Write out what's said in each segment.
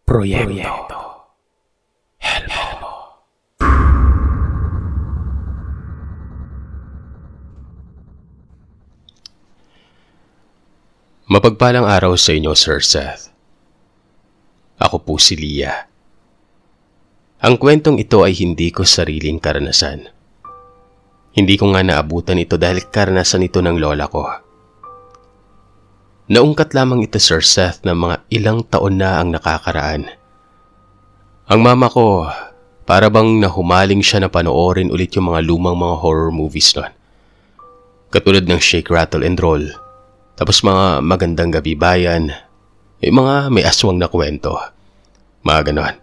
Proyekto Helmo. Mapagpalang araw sa inyo, Sir Seth. Ako po si Leah. Ang kwentong ito ay hindi ko sariling karanasan. Hindi ko nga naabutan ito dahil karanasan ito ng lola ko. Naungkat lamang ito, Sir Seth, na mga ilang taon na ang nakakaraan. Ang mama ko, para bang nahumaling siya na panoorin ulit yung mga lumang mga horror movies noon. Katulad ng Shake, Rattle and Roll. Tapos mga Magandang Gabi Bayan. Yung mga may aswang na kwento. Mga ganon.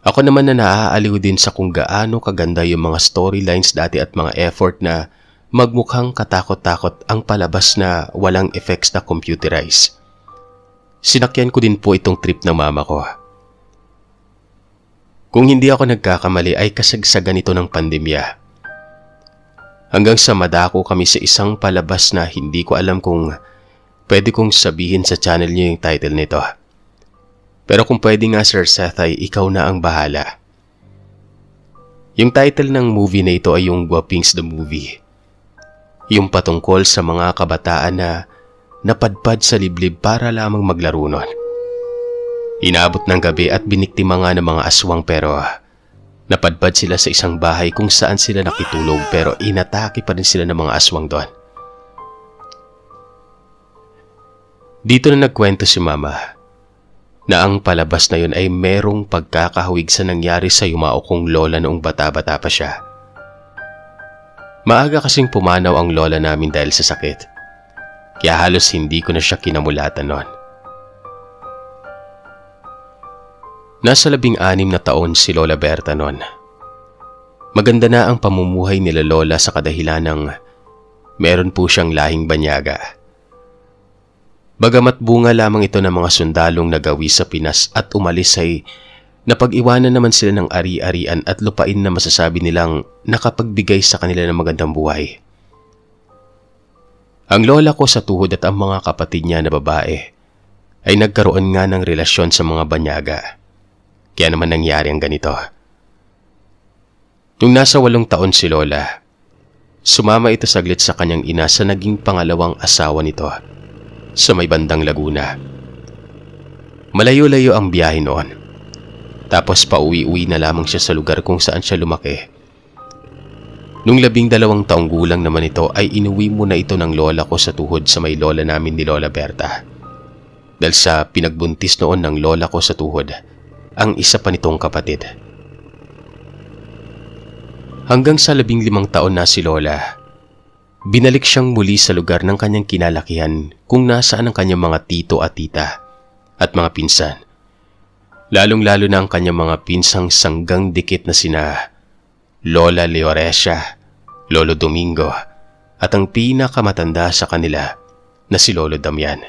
Ako naman na naaaliw din sa kung gaano kaganda yung mga storylines dati at mga effort na magmukhang katakot-takot ang palabas na walang effects na computerized. Sinakyan ko din po itong trip ng mama ko. Kung hindi ako nagkakamali ay kasagsagan ito ng pandemya. Hanggang sa madako kami sa isang palabas na hindi ko alam kung pwede kong sabihin sa channel niyo yung title nito. Pero kung pwede nga, Sir Seth, ay ikaw na ang bahala. Yung title ng movie na ito ay yung Guapings the Movie. Yung patungkol sa mga kabataan na napadpad sa liblib para lamang maglaro nun. Inabot ng gabi at biniktima nga ng mga aswang pero napadpad sila sa isang bahay kung saan sila nakitulog pero inatake pa rin sila ng mga aswang doon. Dito na nagkwento si Mama na ang palabas na yun ay merong pagkakahawig sa nangyari sa yumao kong lola noong bata-bata pa siya. Maaga kasing pumanaw ang lola namin dahil sa sakit. Kaya halos hindi ko na siya kinamulatan noon. Nasa 16 na taon si Lola Berta noon. Maganda na ang pamumuhay nila lola sa kadahilan ng meron po siyang lahing banyaga. Bagamat bunga lamang ito ng mga sundalong nagawi sa Pinas at umalis ay napag-iwanan naman sila ng ari-arian at lupain na masasabi nilang nakapagbigay sa kanila ng magandang buhay. Ang lola ko sa tuhod at ang mga kapatid niya na babae ay nagkaroon nga ng relasyon sa mga banyaga. Kaya naman nangyari ang ganito. Nung nasa 8 taon si Lola, sumama ito saglit sa kanyang ina sa naging pangalawang asawa nito sa may bandang Laguna. Malayo-layo ang biyahe noon. Tapos pauwi-uwi na lamang siya sa lugar kung saan siya lumaki. Nung 12 taong gulang naman ito ay inuwi muna ito ng lola ko sa tuhod sa may lola namin ni Lola Berta. Dahil sa pinagbuntis noon ng lola ko sa tuhod, ang isa pa nitong kapatid. Hanggang sa 15 taon na si Lola, binalik siyang muli sa lugar ng kanyang kinalakihan kung nasaan ang kanyang mga tito at tita at mga pinsan. Lalong-lalo na ang kanyang mga pinsang sanggang dikit na sina Lola Leoresia, Lolo Domingo, at ang pinakamatanda sa kanila na si Lolo Damian.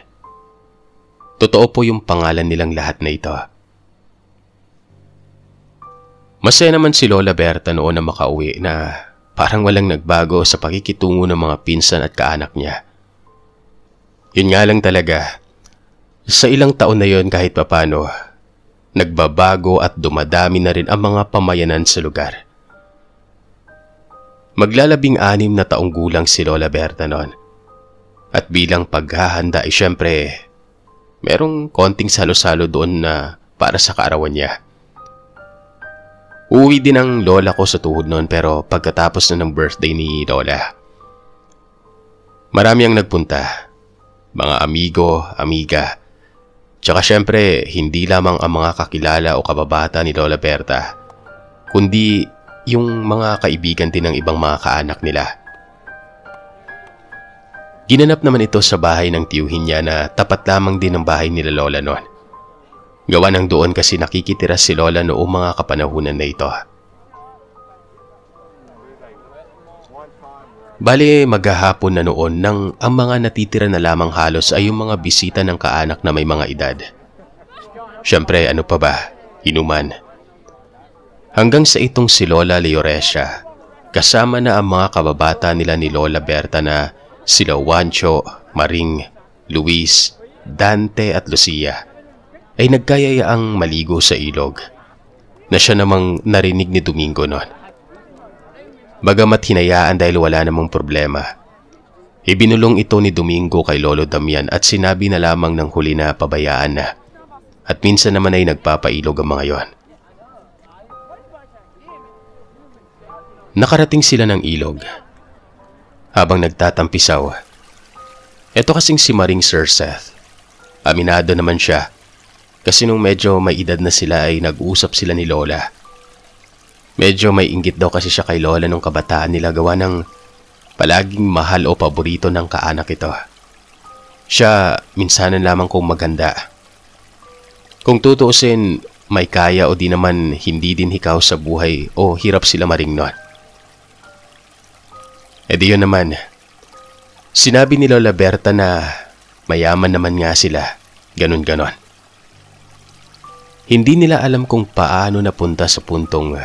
Totoo po yung pangalan nilang lahat na ito. Masaya naman si Lola Berta noon na makauwi na parang walang nagbago sa pakikitungo ng mga pinsan at kaanak niya. Yun nga lang talaga, sa ilang taon na yon kahit papano, nagbabago at dumadami na rin ang mga pamayanan sa lugar. Maglalabing 6 na taong gulang si Lola Berta noon. At bilang paghahanda ay syempre, merong konting salo-salo doon na para sa kaarawan niya. Uwi din ang lola ko sa tuhod noon pero pagkatapos na ng birthday ni Lola. Marami ang nagpunta, mga amigo, amiga. Tsaka syempre, hindi lamang ang mga kakilala o kababata ni Lola Berta, kundi yung mga kaibigan din ng ibang mga kaanak nila. Ginanap naman ito sa bahay ng tiyuhin niya na tapat lamang din ng bahay nila Lola noon. Gawa ng doon kasi nakikitira si Lola noong mga kapanahunan na ito. Bale, maghahapon na noon nang ang mga natitira na lamang halos ay yung mga bisita ng kaanak na may mga edad. Siyempre, ano pa ba? Inuman. Hanggang sa itong si Lola Leoresia, kasama na ang mga kababata nila ni Lola Berta na sila Juancho, Maring, Luis, Dante at Lucia. ay nagkayayaang maligo sa ilog na siya namang narinig ni Domingo noon. Bagamat hinayaan dahil wala namang problema, ibinulong ito ni Domingo kay Lolo Damian at sinabi na lamang ng huli na pabayaan na at minsan naman ay nagpapailog ang mga yon. Nakarating sila ng ilog. Habang nagtatampisaw, eto kasing si Maring Sir Seth. Aminado naman siya kasi nung medyo may edad na sila ay nag-uusap sila ni Lola. Medyo may inggit daw kasi siya kay Lola nung kabataan nila gawa ng palaging mahal o paborito ng kaanak ito. Siya minsanan lamang kung maganda. Kung tutuusin, may kaya o di naman hindi din hikaw sa buhay o hirap sila Maring noon. E di yun naman, sinabi ni Lola Berta na mayaman naman nga sila, ganun-ganon. Hindi nila alam kung paano napunta sa puntong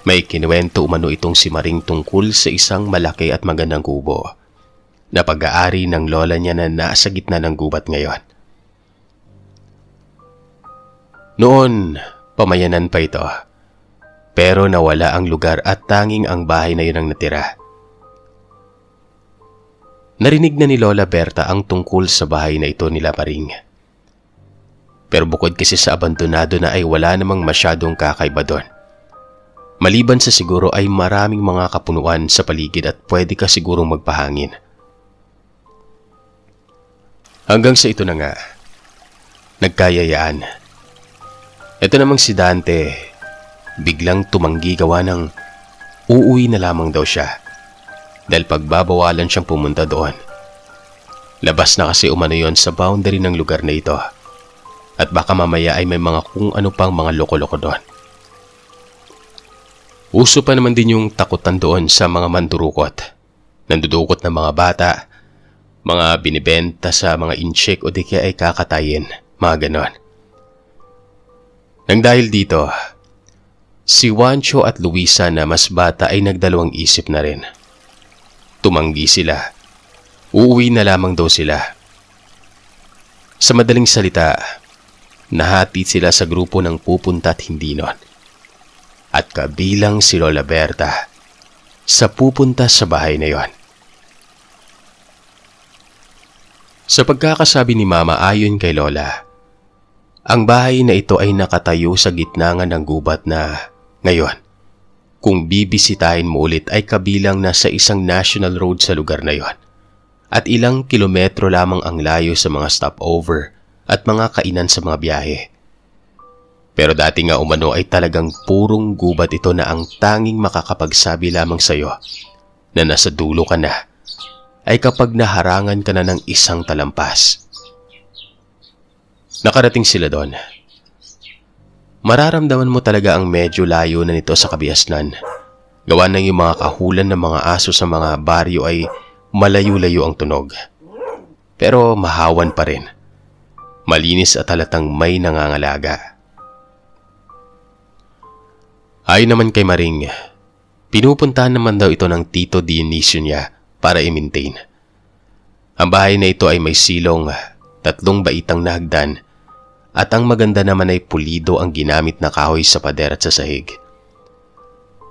may kinuwento umano itong si Maring tungkol sa isang malaki at magandang kubo na pag-aari ng lola niya na nasa gitna ng gubat ngayon. Noon, pamayanan pa ito, pero nawala ang lugar at tanging ang bahay na yun ang natira. Narinig na ni Lola Berta ang tungkol sa bahay na ito nila Maring. Pero bukod kasi sa abandonado na ay wala namang masyadong kakaiba doon. Maliban sa siguro ay maraming mga kapunuan sa paligid at pwede ka sigurong magpahangin. Hanggang sa ito na nga, nagkayayaan. Ito namang si Dante, biglang tumanggi gawa ng uuwi na lamang daw siya. Dahil pagbabawalan siyang pumunta doon. Labas na kasi umano yon sa boundary ng lugar na ito. At baka mamaya ay may mga kung ano pang mga loko-loko doon. Uso pa naman din yung takutan doon sa mga mandurukot. Nandudukot ng mga bata, mga binibenta sa mga incheck o di kaya ay kakatayin, mga ganon. Nang dahil dito, si Juancho at Luisa na mas bata ay nagdalawang isip na rin. Tumanggi sila. Uuwi na lamang daw sila. Sa madaling salita, nahati sila sa grupo ng pupunta at hindi nun. At kabilang si Lola Berta sa pupunta sa bahay na yon. Sa pagkakasabi ni Mama ayon kay Lola, ang bahay na ito ay nakatayo sa gitna ng gubat na ngayon, kung bibisitahin mo ulit ay kabilang na sa isang national road sa lugar na yon. At ilang kilometro lamang ang layo sa mga stopover at mga kainan sa mga biyahe. Pero dati nga umano ay talagang purong gubat ito na ang tanging makakapagsabi lamang sa'yo na nasa dulo ka na ay kapag naharangan ka na ng isang talampas. Nakarating sila doon. Mararamdaman mo talaga ang medyo layo na nito sa kabiasnan. Gawa ng yung mga kahulan ng mga aso sa mga baryo ay malayo-layo ang tunog. Pero mahawan pa rin. Malinis at halatang may nangangalaga. Ayon naman kay Maring, pinupuntahan naman daw ito ng Tito Dionisio niya para i-maintain. Ang bahay na ito ay may silong, 3 baitang na hagdan, at ang maganda naman ay pulido ang ginamit na kahoy sa pader at sa sahig.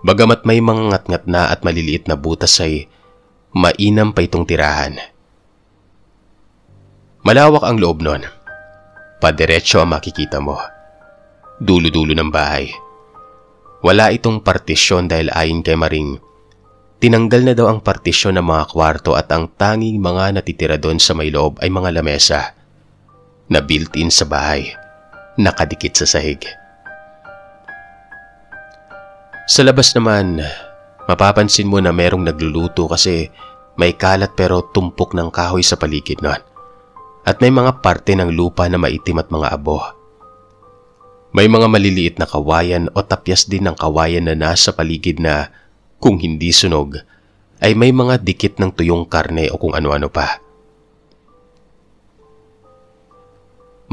Bagamat may mga ngat-ngat na at maliliit na butas ay mainam pa itong tirahan. Malawak ang loob nun. Padiretso ang makikita mo. Dulo-dulo ng bahay. Wala itong partisyon dahil ayon kay Maring, tinanggal na daw ang partisyon ng mga kwarto at ang tanging mga natitira doon sa may loob ay mga lamesa na built-in sa bahay, nakadikit sa sahig. Sa labas naman, mapapansin mo na merong nagluluto kasi may kalat pero tumpok ng kahoy sa paligid nun. At may mga parte ng lupa na maitim at mga abo. May mga maliliit na kawayan o tapyas din ng kawayan na nasa paligid na kung hindi sunog, ay may mga dikit ng tuyong karne o kung ano-ano pa.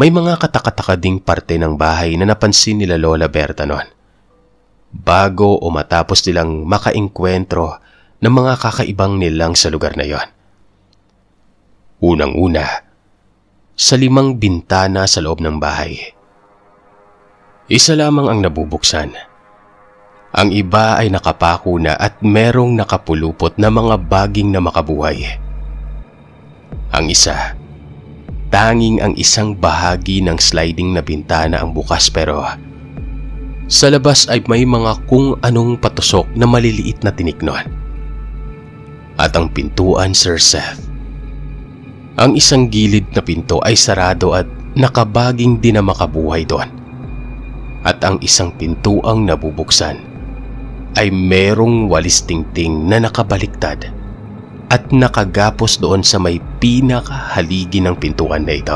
May mga katakataka ding parte ng bahay na napansin nila Lola Berta noon. Bago o matapos nilang makaengkwentro ng mga kakaibang nilang sa lugar na yon. Unang-una, sa 5 bintana sa loob ng bahay, Isa lamang ang nabubuksan. Ang iba ay nakapako na at merong nakapulupot na mga baging na makabuhay. Ang isa, tanging ang isang bahagi ng sliding na bintana ang bukas pero sa labas ay may mga kung anong patusok na maliliit na tiniknon. At ang pintuan, Sir Seth, ang isang gilid na pinto ay sarado at nakabaging din na makabuhay doon. At ang isang pintuang nabubuksan ay merong walis tingting na nakabaliktad at nakagapos doon sa may pinakahaligi ng pintuan na ito.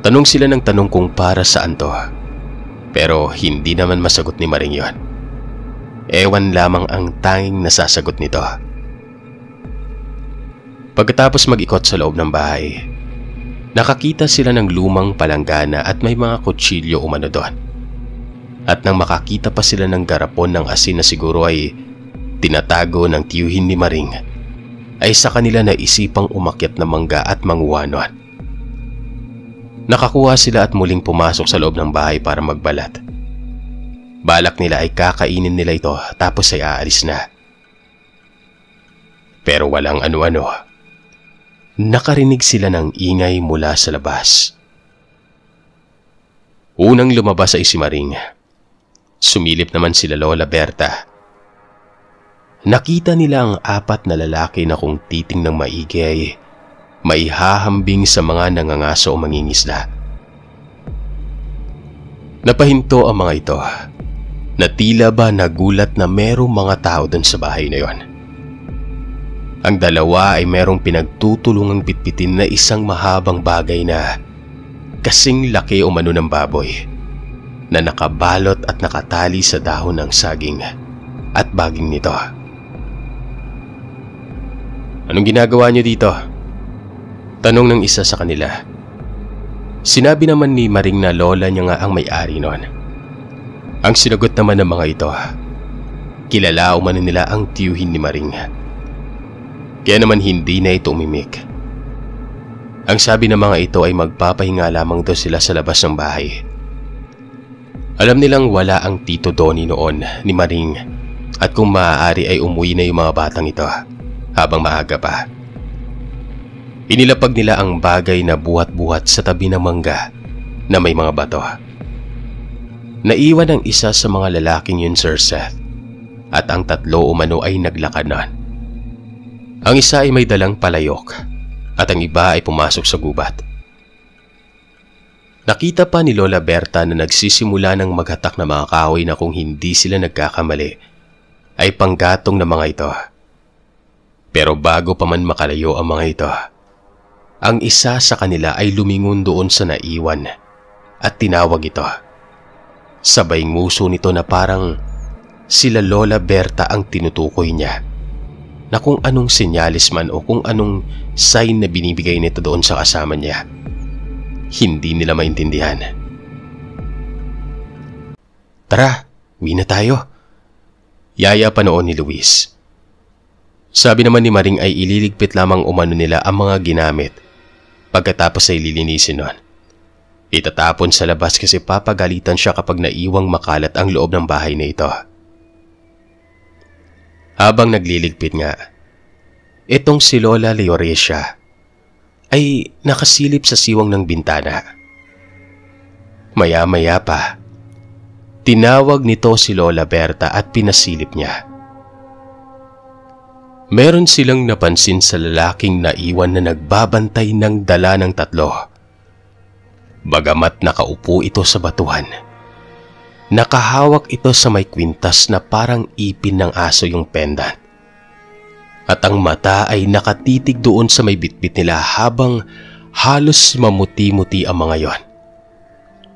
Tanong sila ng tanong kung para saan to, pero hindi naman masagot ni Maring yon. Ewan lamang ang tanging nasasagot nito. Pagkatapos mag-ikot sa loob ng bahay, nakakita sila ng lumang palanggana at may mga kutsilyo umano doon. At nang makakita pa sila ng garapon ng asin na siguro ay tinatago ng tiyuhin ni Maring, ay sa kanila naisipang umakyat na mangga at manguha nun. Nakakuha sila at muling pumasok sa loob ng bahay para magbalat. Balak nila ay kakainin nila ito tapos ay aalis na. Pero walang ano-ano. Nakarinig sila ng ingay mula sa labas. Unang lumabas ay si Maring. Sumilip naman sila Lola Berta. Nakita nila ang 4 na lalaki na kung titingnang maigi ay maihahambing sa mga nangangaso o mangingisda. Napahinto ang mga ito na tila ba nagulat na merong mga tao doon sa bahay na yon. Ang dalawa ay merong pinagtutulungang pitpitin na isang mahabang bagay na kasing laki o mano ng baboy na nakabalot at nakatali sa dahon ng saging at baging nito. Anong ginagawa niyo dito? Tanong ng isa sa kanila. Sinabi naman ni Maring na lola niya nga ang may-ari noon. Ang sinagot naman ng mga ito, kilala umano nila ang tiyuhin ni Maring. Kaya naman hindi na ito umimik. Ang sabi ng mga ito ay magpapahinga lamang daw sila sa labas ng bahay. Alam nilang wala ang Tito Donnie noon ni Maring at kung maaari ay umuwi na yung mga batang ito habang maaga pa. Inilapag nila ang bagay na buhat-buhat sa tabi ng mangga na may mga bato. Naiwan ang isa sa mga lalaking yun, Sir Seth, at ang 3 umano ay naglakad na. Ang isa ay may dalang palayok at ang iba ay pumasok sa gubat. Nakita pa ni Lola Berta na nagsisimula ng maghatak na mga kahoy na kung hindi sila nagkakamali ay panggatong na mga ito. Pero bago pa man makalayo ang mga ito, ang isa sa kanila ay lumingon doon sa naiwan at tinawag ito. Sabay nguso nito na parang sila Lola Berta ang tinutukoy niya, na kung anong senyalis man o kung anong sign na binibigay nito doon sa kasama niya, hindi nila maintindihan. Tara, uwi na tayo. Yaya pa noon ni Luis. Sabi naman ni Maring ay ililigpit lamang umano nila ang mga ginamit. Pagkatapos ay lilinisin nun. Itatapon sa labas kasi papagalitan siya kapag naiwang makalat ang loob ng bahay na ito. Habang nagliligpit nga, itong si Lola Leoresia ay nakasilip sa siwang ng bintana. Maya-maya pa, tinawag nito si Lola Berta at pinasilip niya. Meron silang napansin sa lalaking naiwan na nagbabantay ng dala ng 3. Bagamat nakaupo ito sa batuhan, nakahawak ito sa may kwintas na parang ipin ng aso yung pendant. At ang mata ay nakatitig doon sa may bitbit nila habang halos mamuti-muti ang mga yon.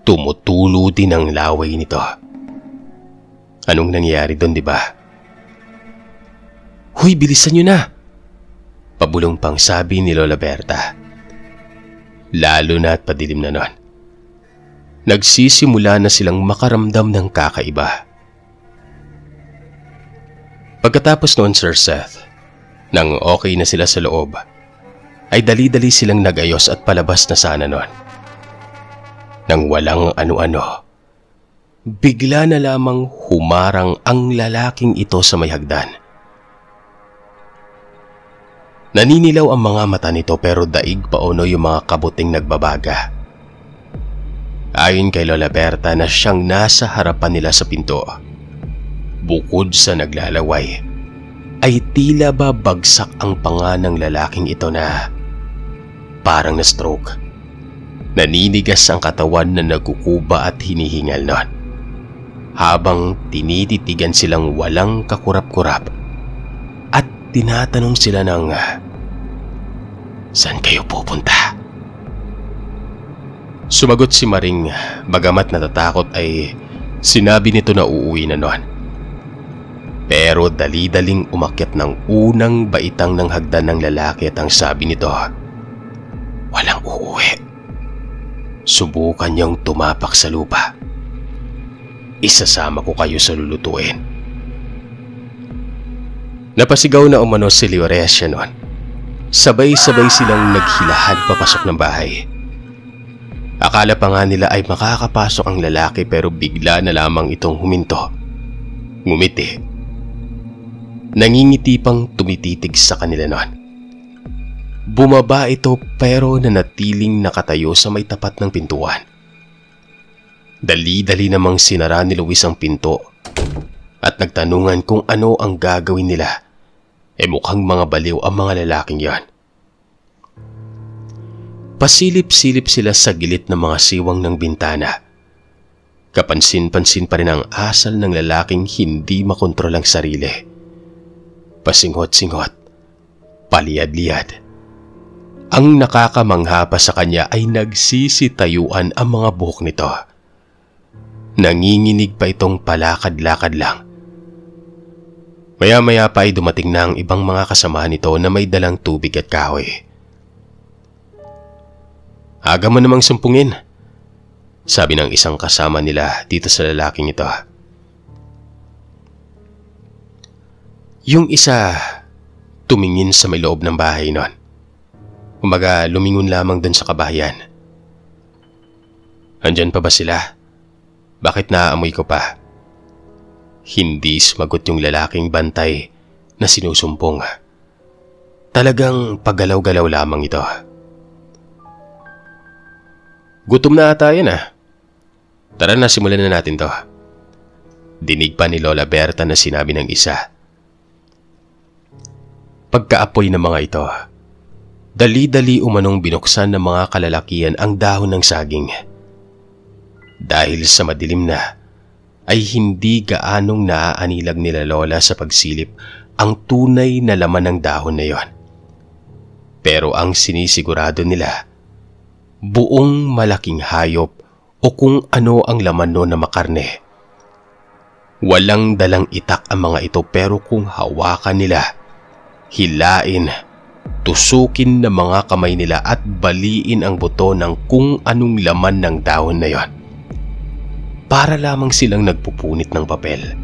Tumutulo din ang laway nito. Anong nangyari doon, di ba? Huy, bilisan nyo na! Pabulong pang sabi ni Lola Berta. Lalo na at padilim na nun. Nagsisimula na silang makaramdam ng kakaiba. Pagkatapos noon, Sir Seth, nang okay na sila sa loob, ay dali-dali silang nagayos at palabas na sana noon. Nang walang ano-ano, bigla na lamang humarang ang lalaking ito sa may hagdan. Naninilaw ang mga mata nito pero daig pauno yung mga kabuting nagbabaga. Ayon kay Lola Berta na siyang nasa harapan nila sa pinto, bukod sa naglalaway, ay tila ba bagsak ang panga ng lalaking ito na parang na-stroke. Naninigas ang katawan na nagkukuba at hinihingal nun, habang tinititigan silang walang kakurap-kurap at tinatanong sila ng, "Saan kayo pupunta?" Sumagot si Maring, bagamat natatakot ay sinabi nito na uuwi na nun. Pero dali-daling umakyat ng unang baitang ng hagdan ng lalaki at ang sabi nito, "Walang uuwi." Subukan niyang tumapak sa lupa. "Isasama ko kayo sa lulutuin." Napasigaw na umano si Leoresia noon. Sabay-sabay silang naghilahan papasok ng bahay. Akala pa nga nila ay makakapasok ang lalaki pero bigla na lamang itong huminto. Ngumiti. Nangingiti pang tumititig sa kanila noon. Bumaba ito pero nanatiling nakatayo sa may tapat ng pintuan. Dali-dali namang sinara ni Luis ang pinto at nagtanungan kung ano ang gagawin nila. Mukhang mga baliw ang mga lalaking yan. Pasilip-silip sila sa gilid ng mga siwang ng bintana. Kapansin-pansin pa rin ang asal ng lalaking hindi makontrol ang sarili. Pasinghot-singhot, paliyad-liyad. Ang nakakamangha pa sa kanya ay nagsisitayuan ang mga buhok nito. Nanginginig pa itong palakad-lakad lang. Maya-maya pa ay dumating na ang ibang mga kasamahan nito na may dalang tubig at kahoy. "Aga mo namang sumpungin," sabi ng isang kasama nila dito sa lalaking ito. Yung isa tumingin sa may loob ng bahay nun. Umaga lumingon lamang dun sa kabahayan. "Andyan pa ba sila? Bakit naaamoy ko pa?" Hindi sumagot yung lalaking bantay na sinusumpong. Talagang paggalaw-galaw lamang ito. "Gutom na ata yan ah. Tara na, simulan na natin to." Dinig pa ni Lola Berta na sinabi ng isa. Pagkaapoy ng mga ito, dali-dali umanong binuksan ng mga kalalakian ang dahon ng saging. Dahil sa madilim na, ay hindi gaanong naaanilag nila Lola sa pagsilip ang tunay na laman ng dahon na yon. Pero ang sinisigurado nila, buong malaking hayop o kung ano ang laman no na makarne. Walang dalang itak ang mga ito pero kung hawakan nila, hilain, tusukin ng mga kamay nila at baliin ang buto ng kung anong laman ng dahon na yon. Para lamang silang nagpupunit ng papel.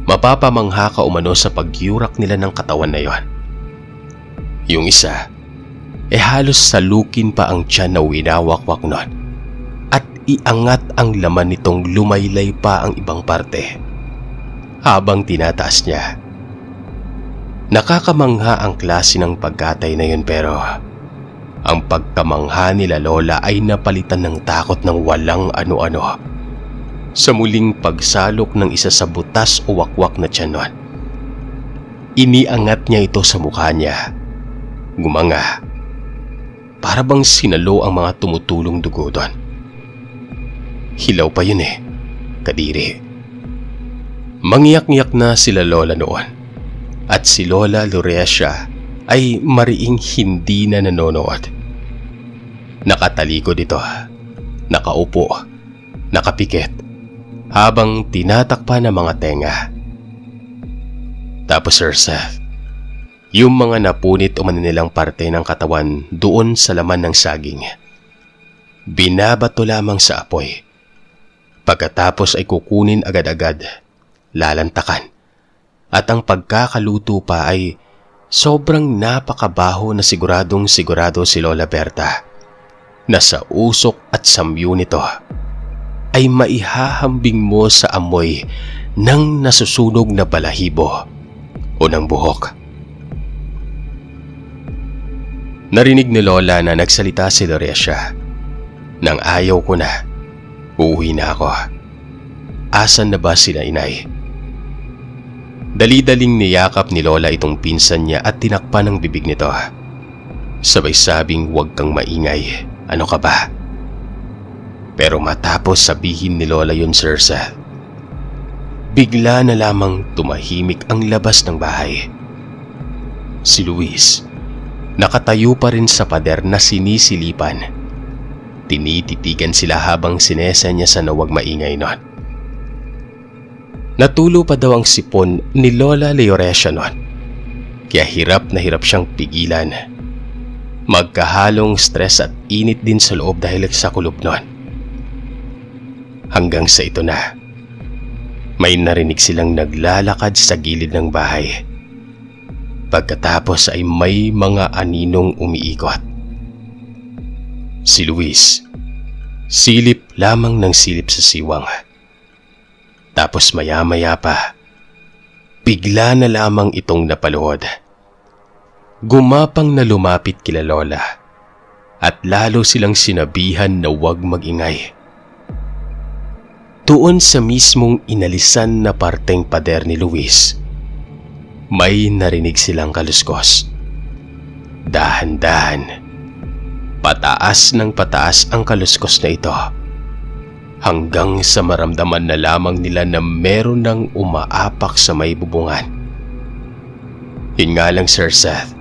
Mapapamangha ka umano sa pagyurak nila ng katawan na yon. Yung isa, halos salukin pa ang tiyan na winawakwak nun at iangat ang laman nitong lumaylay pa ang ibang parte. Habang tinataas niya, nakakamangha ang klase ng pagkatay na yun pero ang pagkamangha nila Lola ay napalitan ng takot ng walang ano-ano. Sa muling pagsalok ng isa sa butas o wakwak na tiyan nun, iniangat niya ito sa mukha niya. Gumanga. Para bang sinalo ang mga tumutulong dugo doon. Hilaw pa yun kadiri. Mangiyak-ngiyak na sila Lola noon. At si Lola Leoresia ay mariing hindi na nanonood. Nakatalikod ito, nakaupo, nakapikit, habang tinatakpan ng mga tenga. Tapos Sir Seth, yung mga napunit o manilang parte ng katawan doon sa laman ng saging, binabato lamang sa apoy. Pagkatapos ay kukunin agad-agad, lalantakan, at ang pagkakaluto pa ay sobrang napakabaho na siguradong sigurado si Lola Berta na sa usok at samyo nito ay maihahambing mo sa amoy ng nasusunog na balahibo o ng buhok. Narinig ni Lola na nagsalita si Loresia. Nang ayaw ko na, uuwi na ako. Asan na ba sila inay? Dali-daling niyakap ni Lola itong pinsan niya at tinakpan ang bibig nito. Sabay sabing huwag kang maingay, ano ka ba? Pero matapos sabihin ni Lola yun, Sir Seth, bigla na lamang tumahimik ang labas ng bahay. Si Luis, nakatayo pa rin sa pader na sinisilipan. Tinititigan sila habang sinesa niya sa nawag maingay nun. Natulo pa daw ang sipon ni Lola Leoresia nun, kaya hirap na hirap siyang pigilan. Magkahalong stress at init din sa loob dahil sa kulob nun. Hanggang sa ito na, may narinig silang naglalakad sa gilid ng bahay. Pagkatapos ay may mga aninong umiikot. Si Luis, silip lamang ng silip sa siwang. Tapos maya-maya pa, bigla na lamang itong napaluhod. Gumapang na lumapit kila Lola at lalo silang sinabihan na huwag magingay. Doon sa mismong inalisan na parteng pader ni Luis, may narinig silang kaluskos. Dahan-dahan, pataas ng pataas ang kaluskos na ito, hanggang sa maramdaman na lamang nila na meron ng umaapak sa may bubungan. Yun nga lang, Sir Seth,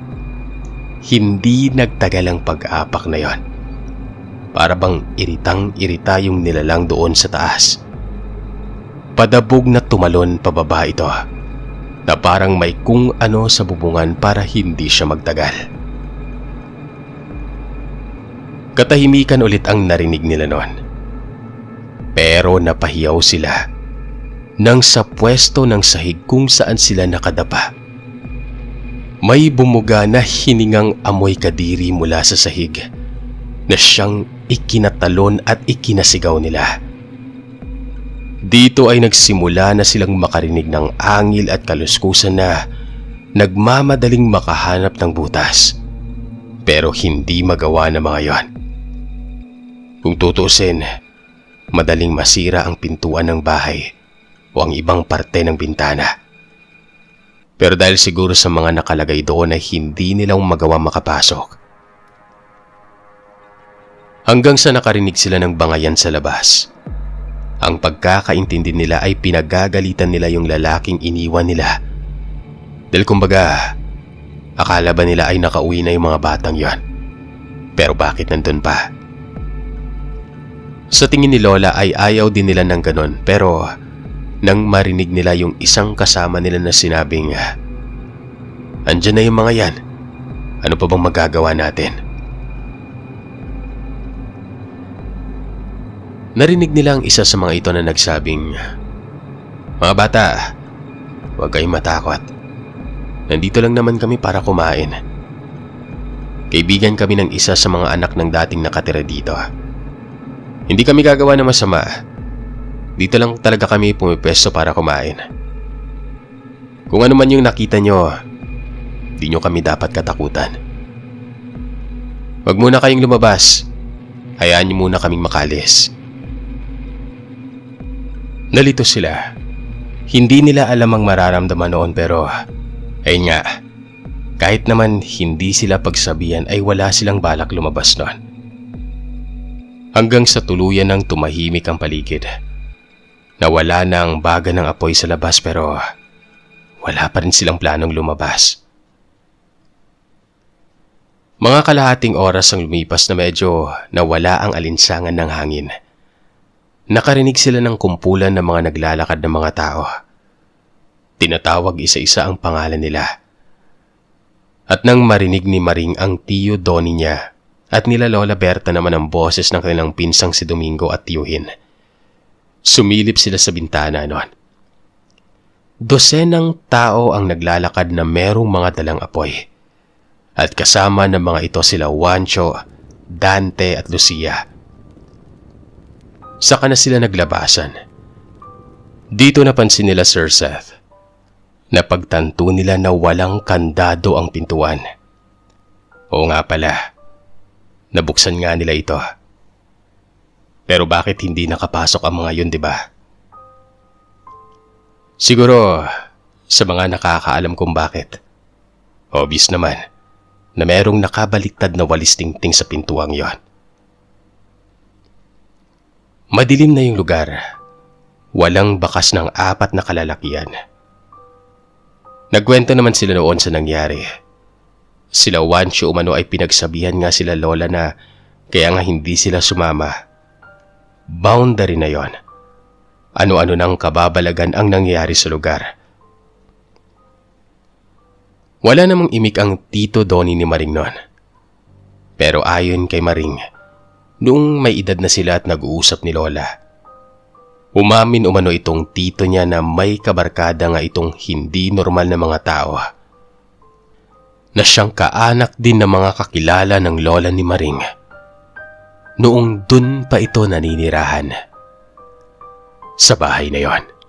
hindi nagtagal ang pag-apak na yon. Para bang iritang-irita yung nilalang doon sa taas. Padabog na tumalon pababa ito, na parang may kung ano sa bubungan para hindi siya magtagal. Katahimikan ulit ang narinig nila noon. Pero napahiyaw sila nang sa pwesto ng sahig kung saan sila nakadapa, may bumuga na hiningang amoy kadiri mula sa sahig na siyang ikinatalon at ikinasigaw nila. Dito ay nagsimula na silang makarinig ng angil at kaluskusan na nagmamadaling makahanap ng butas, pero hindi magawa ng mga yon. Kung tutusin, madaling masira ang pintuan ng bahay o ang ibang parte ng bintana. Pero dahil siguro sa mga nakalagay doon ay hindi nilang magawa makapasok. Hanggang sa nakarinig sila ng bangayan sa labas. Ang pagkakaintindi nila ay pinagagalitan nila yung lalaking iniwan nila. Dahil kumbaga, akala ba nila ay nakauwi na yung mga batang yon? Pero bakit nandun pa? Sa tingin ni Lola ay ayaw din nila ng ganon, pero nang marinig nila yung isang kasama nila na sinabing, "Andyan na yung mga yan. Ano pa bang magagawa natin?" Narinig nila ang isa sa mga ito na nagsabing, "Mga bata, huwag kayong matakot. Nandito lang naman kami para kumain. Kaibigan kami ng isa sa mga anak ng dating nakatira dito. Hindi kami gagawa ng masama. Dito lang talaga kami pumipwesto para kumain. Kung ano man yung nakita nyo, di nyo kami dapat katakutan. Huwag muna kayong lumabas. Hayaan nyo muna kaming makalis." Nalito sila. Hindi nila alam ang mararamdaman noon, pero ayun nga, kahit naman hindi sila pagsabihan ay wala silang balak lumabas noon. Hanggang sa tuluyan ng tumahimik ang paligid. Nawala na ang baga ng apoy sa labas, pero wala pa rin silang planong lumabas. Mga kalahating oras ang lumipas na medyo nawala ang alinsangan ng hangin. Nakarinig sila ng kumpulan ng mga naglalakad na mga tao. Tinatawag isa-isa ang pangalan nila. At nang marinig ni Maring ang tiyo Donnie niya at nila Lola Berta naman ang boses ng kanilang pinsang si Domingo at tiyuhin, sumilip sila sa bintana noon. Dosenang tao ang naglalakad na merong mga dalang apoy. At kasama ng mga ito sila Juancho, Dante at Lucia. Saka na sila naglabasan. Dito napansin nila Sir Seth na pagtanto nila na walang kandado ang pintuan. Oo nga pala, nabuksan nga nila ito. Pero bakit hindi nakapasok ang mga yun, diba? Siguro sa mga nakakaalam kung bakit. Obvious naman na merong nakabaliktad na walis tingting sa pintuang yon. Madilim na yung lugar. Walang bakas ng 4 na kalalakian. Nagkwento naman sila noon sa nangyari. Sila Juancho umano ay pinagsabihan nga sila lola na kaya nga hindi sila sumama. Boundary na yon. Ano-ano nang kababalagan ang nangyayari sa lugar. Wala namang imik ang tito Donnie ni Maring noon. Pero ayon kay Maring, noong may edad na sila at nag-uusap ni Lola, umamin umano itong tito niya na may kabarkada nga itong hindi normal na mga tao na siyang kaanak din ng mga kakilala ng lola ni Maring noong dun pa ito naninirahan sa bahay na yon.